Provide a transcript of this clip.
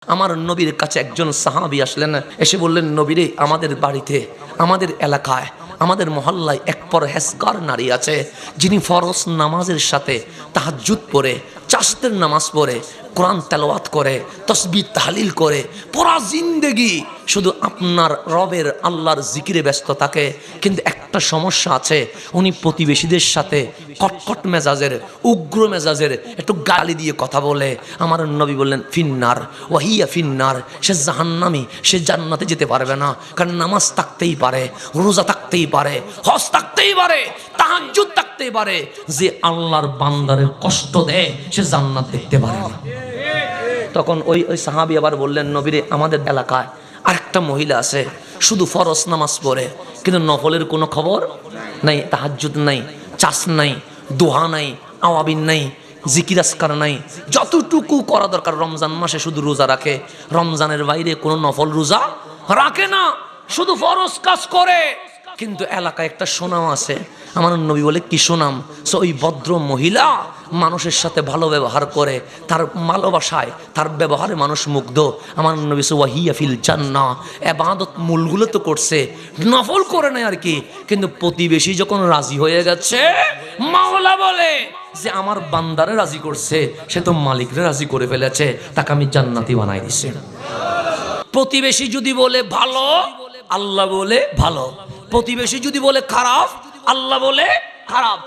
আমার নবীর কাছে একজন সাহাবী আসলেন, এসে বললেন, নবীরে, আমাদের বাড়িতে, আমাদের এলাকায়, আমাদের মহল্লায় এক পরহেজগার নারী আছে, যিনি ফরজ নামাজের সাথে তাহাজ্জুদ পড়ে, চাশতের নামাজ পড়ে, কোরআন তেলাওয়াত করে, তসবিহ তাহলিল করে, পুরা জিন্দেগি শুধু আপনার রবের আল্লাহর জিকিরে ব্যস্ত থাকে। কিন্তু একটা সমস্যা আছে, উনি প্রতিবেশীদের সাথে কটকট মেজাজের, উগ্র মেজাজের, একটু গালি দিয়ে কথা বলে। আমার নবী বললেন, ফিন্নার, ওয়াহিয়া ফিন্নার, সে জাহান্নামী, সে জান্নাতে যেতে পারবে না। কারণ নামাজ থাকতেই পারে, রোজা থাকতেই পারে, হজ থাকতেই পারে, তাহাজ্জুদ থাকতেই পারে, যে আল্লাহর বান্দারে কষ্ট দেয় সে জান্নাত দেখতে পারে না। তখন ওই সাহাবী আবার বললেন, নবীরে, আমাদের এলাকায় আরেকটা মহিলা আছে, শুধু ফরজ নামাজ পড়ে, কিন্তু নফলের কোনো খবর নাই, তাহাজ্জুদ নাই, চাষ নাই, দোহা নাই, আওয়াবিন নাই, জিকির আসকার নাই। যতটুকু করা দরকার রমজান মাসে শুধু রোজা রাখে, রমজানের বাইরে কোনো নফল রোজা রাখে না, শুধু ফরজ কাজ করে। কিন্তু এলাকায় একটা সুনাম আছে। আমার নবী বলে, কি সুনাম? সো ওই ভদ্র মহিলা মানুষের সাথে ভালো ব্যবহার করে, তার ভালোবাসায়, তার ব্যবহারে মানুষ মুগ্ধ। আমার নবী ওয়াহিয়া ফিল জান্নাহ, ইবাদত মূলগুলো তো করছে, নফল করে নাই আর কি। কিন্তু প্রতিবেশী যখন রাজি হয়ে গেছে, মাওলা বলে যে আমার বান্দারে রাজি করছে, সে তো মালিকরে রাজি করে ফেলেছে, তাকে আমি জান্নাতি বানাই দিছি। প্রতিবেশী যদি বলে ভালো, আল্লাহ বলে ভালো। প্রতিবেশী যদি বলে খারাপ, আল্লাহ বলে খারাপ।